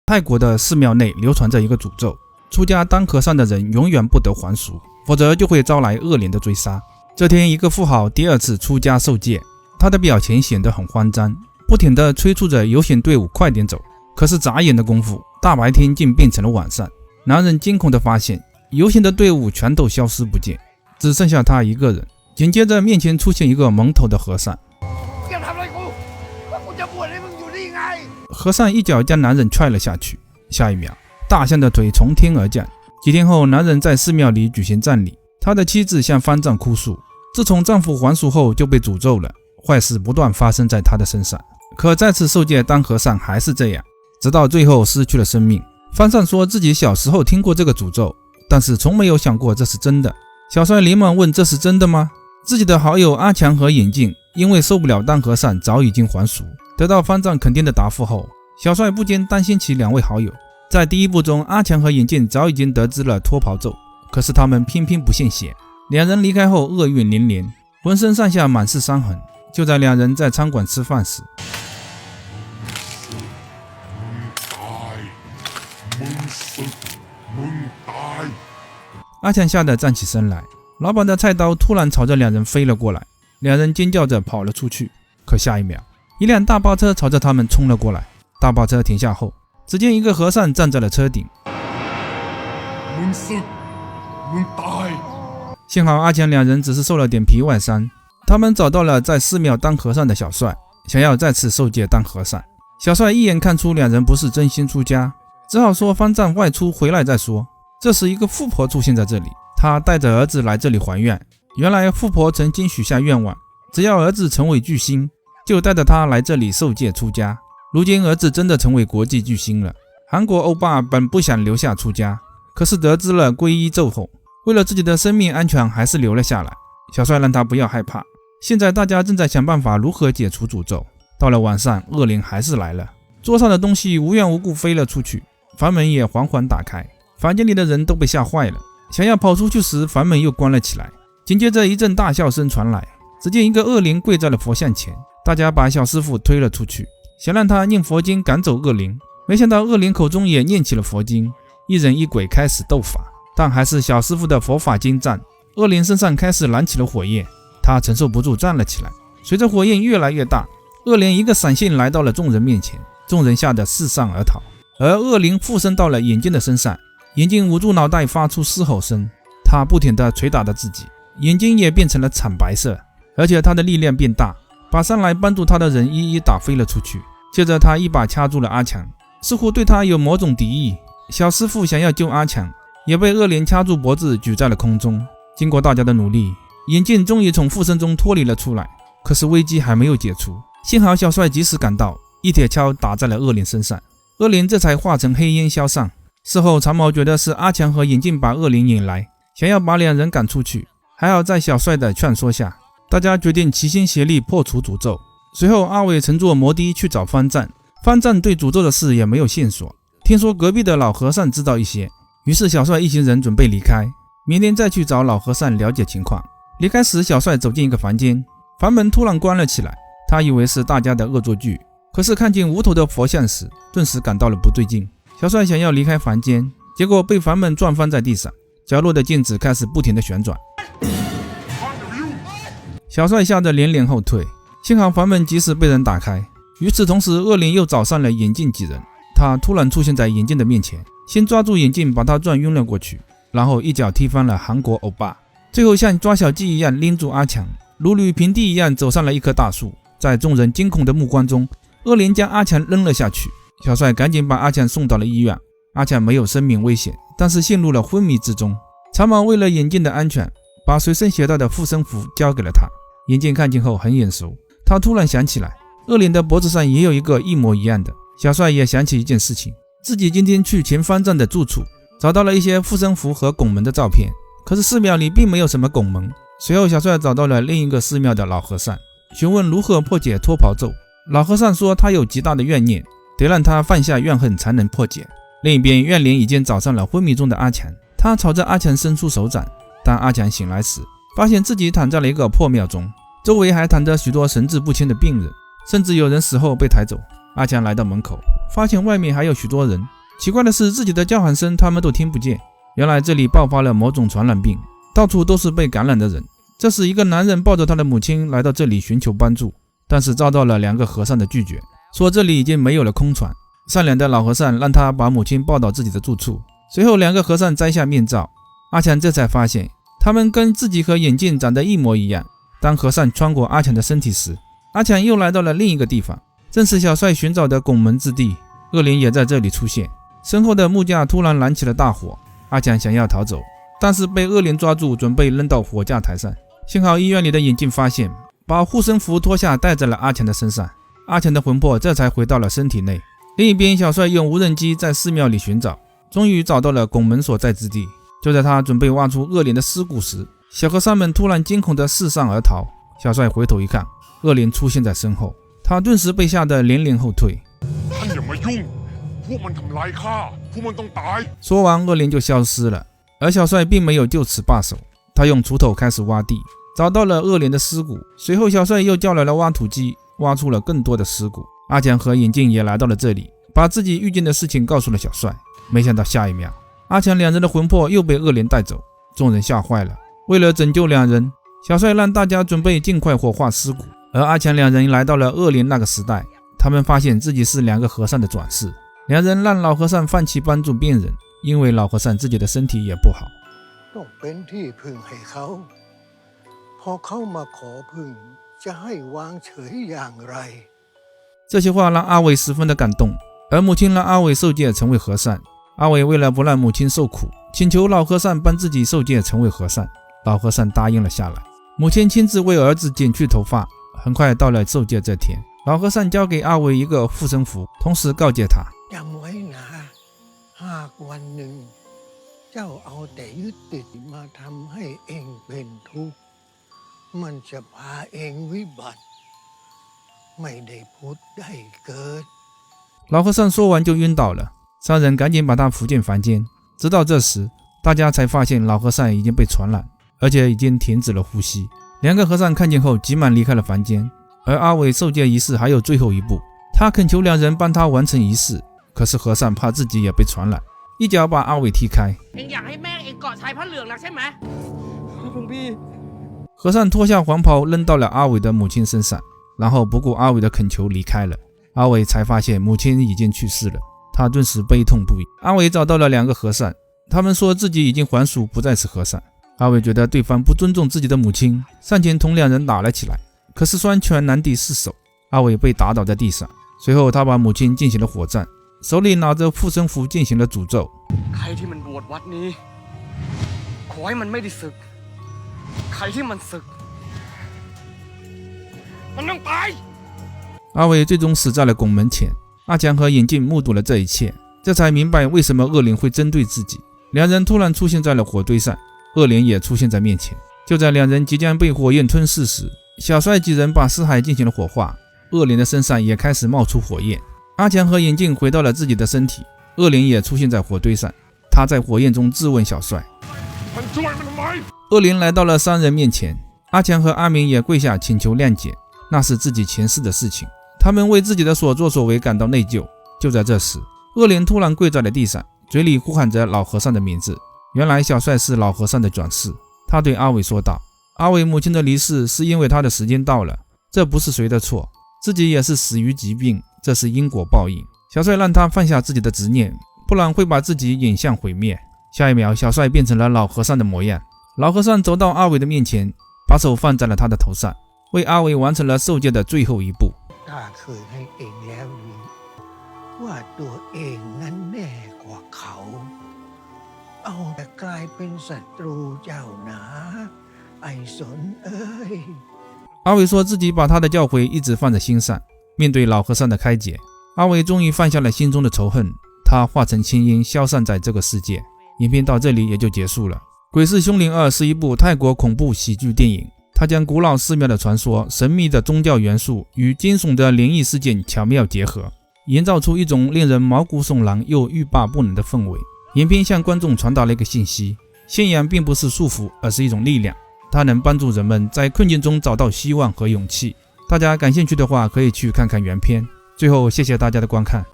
泰国的寺庙内流传着一个诅咒，出家当和尚的人永远不得还俗，否则就会招来恶灵的追杀。这天，一个富豪第二次出家受戒，他的表情显得很慌张，不停地催促着游行队伍快点走。可是眨眼的功夫，大白天竟变成了晚上。男人惊恐地发现，游行的队伍全都消失不见，只剩下他一个人。紧接着，面前出现一个蒙头的和尚。和尚一脚将男人踹了下去，下一秒，大象的腿从天而降。几天后，男人在寺庙里举行葬礼，他的妻子向方丈哭诉，自从丈夫还俗后就被诅咒了，坏事不断发生在他的身上。可再次受戒当和尚还是这样，直到最后失去了生命。方丈说自己小时候听过这个诅咒，但是从没有想过这是真的。小帅连忙问这是真的吗？自己的好友阿强和眼镜因为受不了当和尚，早已经还俗。得到方丈肯定的答复后，小帅不禁担心起两位好友。在第一步中，阿强和眼镜早已经得知了脱袍咒，可是他们偏偏不信邪。两人离开后厄运连连，浑身上下满是伤痕。就在两人在餐馆吃饭时，阿强吓得站起身来，老板的菜刀突然朝着两人飞了过来，两人尖叫着跑了出去。可下一秒，一辆大巴车朝着他们冲了过来。大巴车停下后，只见一个和尚站在了车顶。幸好阿强两人只是受了点皮外伤，他们找到了在寺庙当和尚的小帅，想要再次受戒当和尚。小帅一眼看出两人不是真心出家，只好说方丈外出回来再说。这时一个富婆出现在这里，她带着儿子来这里还愿。原来富婆曾经许下愿望，只要儿子成为巨星，就带着他来这里受戒出家。如今儿子真的成为国际巨星了。韩国欧巴本不想留下出家，可是得知了皈依咒后，为了自己的生命安全还是留了下来。小帅让他不要害怕，现在大家正在想办法如何解除诅咒。到了晚上，恶灵还是来了，桌上的东西无缘无故飞了出去，房门也缓缓打开，房间里的人都被吓坏了，想要跑出去时房门又关了起来。紧接着一阵大笑声传来，只见一个恶灵跪在了佛像前，大家把小师傅推了出去，想让他念佛经赶走恶灵。没想到恶灵口中也念起了佛经，一人一鬼开始斗法，但还是小师傅的佛法精湛。恶灵身上开始燃起了火焰，他承受不住站了起来。随着火焰越来越大，恶灵一个闪现来到了众人面前，众人吓得四散而逃。而恶灵附身到了眼镜的身上，眼镜捂住脑袋发出嘶吼声，他不停地捶打着自己，眼睛也变成了惨白色，而且他的力量变大，把上来帮助他的人一一打飞了出去。接着他一把掐住了阿强，似乎对他有某种敌意。小师傅想要救阿强，也被恶灵掐住脖子举在了空中。经过大家的努力，眼镜终于从附身中脱离了出来，可是危机还没有解除。幸好小帅及时赶到，一铁锹打在了恶灵身上，恶灵这才化成黑烟消散。事后长毛觉得是阿强和眼镜把恶灵引来，想要把两人赶出去，还好在小帅的劝说下，大家决定齐心协力破除诅咒。随后阿伟乘坐摩的去找方丈，方丈对诅咒的事也没有线索，听说隔壁的老和尚知道一些，于是小帅一行人准备离开，明天再去找老和尚了解情况。离开时，小帅走进一个房间，房门突然关了起来，他以为是大家的恶作剧，可是看见无头的佛像时，顿时感到了不对劲。小帅想要离开房间，结果被房门撞翻在地上，角落的镜子开始不停地旋转，小帅吓得连连后退，幸好房门及时被人打开。与此同时，恶灵又找上了眼镜几人，他突然出现在眼镜的面前，先抓住眼镜把他撞晕了过去，然后一脚踢翻了韩国欧巴，最后像抓小鸡一样拎住阿强，如履平地一样走上了一棵大树。在众人惊恐的目光中，恶灵将阿强扔了下去，小帅赶紧把阿强送到了医院。阿强没有生命危险，但是陷入了昏迷之中。长毛为了眼镜的安全，把随身携带的护身符交给了他。眼镜看见后很眼熟，他突然想起来，恶灵的脖子上也有一个一模一样的。小帅也想起一件事情，自己今天去前方丈的住处，找到了一些护身符和拱门的照片，可是寺庙里并没有什么拱门。随后小帅找到了另一个寺庙的老和尚，询问如何破解脱袍咒。老和尚说他有极大的怨念，得让他放下怨恨才能破解。另一边，怨灵已经找上了昏迷中的阿强，他朝着阿强伸出手掌。当阿强醒来时，发现自己躺在了一个破庙中，周围还躺着许多神志不清的病人，甚至有人死后被抬走。阿强来到门口，发现外面还有许多人。奇怪的是，自己的叫喊声他们都听不见。原来这里爆发了某种传染病，到处都是被感染的人。这时一个男人抱着他的母亲来到这里寻求帮助，但是遭到了2个和尚的拒绝，说这里已经没有了空船。善良的老和尚让他把母亲抱到自己的住处。随后2个和尚摘下面罩，阿强这才发现他们跟自己和眼镜长得一模一样。当和尚穿过阿强的身体时，阿强又来到了另一个地方，正是小帅寻找的拱门之地。恶灵也在这里出现，身后的木架突然燃起了大火。阿强想要逃走，但是被恶灵抓住，准备扔到火架台上。幸好医院里的眼镜发现，把护身符脱下戴在了阿强的身上，阿强的魂魄这才回到了身体内。另一边，小帅用无人机在寺庙里寻找，终于找到了拱门所在之地。就在他准备挖出恶灵的尸骨时，小和尚们突然惊恐地四散而逃。小帅回头一看，恶灵出现在身后，他顿时被吓得连连后退。说完，恶灵就消失了，而小帅并没有就此罢手，他用锄头开始挖地，找到了恶灵的尸骨。随后小帅又叫来了挖土机，挖出了更多的尸骨。阿强和眼镜也来到了这里，把自己遇见的事情告诉了小帅。没想到下一秒，阿强2人的魂魄又被恶灵带走，众人吓坏了。为了拯救2人，小帅让大家准备尽快火化尸骨。而阿强2人来到了恶灵那个时代，他们发现自己是2个和尚的转世。2人让老和尚放弃帮助病人，因为老和尚自己的身体也不好。这些话让阿伟十分的感动，而母亲让阿伟受戒成为和尚。阿伟为了不让母亲受苦，请求老和尚帮自己受戒成为和尚。老和尚答应了下来。母亲亲自为儿子剪去头发。很快到了受戒这天，老和尚交给阿伟一个护身符，同时告诫他：老和尚说完就晕倒了，3人赶紧把他扶进房间。直到这时，大家才发现老和尚已经被传染，而且已经停止了呼吸。2个和尚看见后急忙离开了房间。而阿伟受戒仪式还有最后一步，他恳求2人帮他完成仪式，可是和尚怕自己也被传染，一脚把阿伟踢开。和尚脱下黄袍扔到了阿伟的母亲身上，然后不顾阿伟的恳求离开了。阿伟才发现母亲已经去世了，他顿时悲痛不已。阿伟找到了2个和尚，他们说自己已经还俗，不再是和尚。阿伟觉得对方不尊重自己的母亲，上前同2人打了起来，可是双拳难敌4手，阿伟被打倒在地上。随后他把母亲进行了火葬，手里拿着护身符进行了诅咒。阿伟最终死在了拱门前。阿强和眼镜目睹了这一切，这才明白为什么恶灵会针对自己。2人突然出现在了火堆上，恶灵也出现在面前。就在2人即将被火焰吞噬时，小帅几人把尸骸进行了火化，恶灵的身上也开始冒出火焰。阿强和眼镜回到了自己的身体，恶灵也出现在火堆上，他在火焰中质问小帅。恶灵来到了3人面前，阿强和阿明也跪下请求谅解，那是自己前世的事情，他们为自己的所作所为感到内疚。就在这时，恶灵突然跪在了地上，嘴里呼喊着老和尚的名字。原来小帅是老和尚的转世。他对阿伟说道：阿伟母亲的离世是因为他的时间到了，这不是谁的错，自己也是死于疾病，这是因果报应。小帅让他放下自己的执念，不然会把自己引向毁灭。下一秒，小帅变成了老和尚的模样。老和尚走到阿伟的面前，把手放在了他的头上，为阿伟完成了受戒的最后一步。阿伟说自己把他的教诲一直放在心上。面对老和尚的开解，阿伟终于放下了心中的仇恨，他化成青烟消散在这个世界。影片到这里也就结束了。《鬼市凶灵2》是一部泰国恐怖喜剧电影，它将古老寺庙的传说、神秘的宗教元素与惊悚的灵异事件巧妙结合，营造出一种令人毛骨悚然又欲罢不能的氛围。影片向观众传达了一个信息：信仰并不是束缚，而是一种力量，它能帮助人们在困境中找到希望和勇气。大家感兴趣的话，可以去看看原片。最后谢谢大家的观看。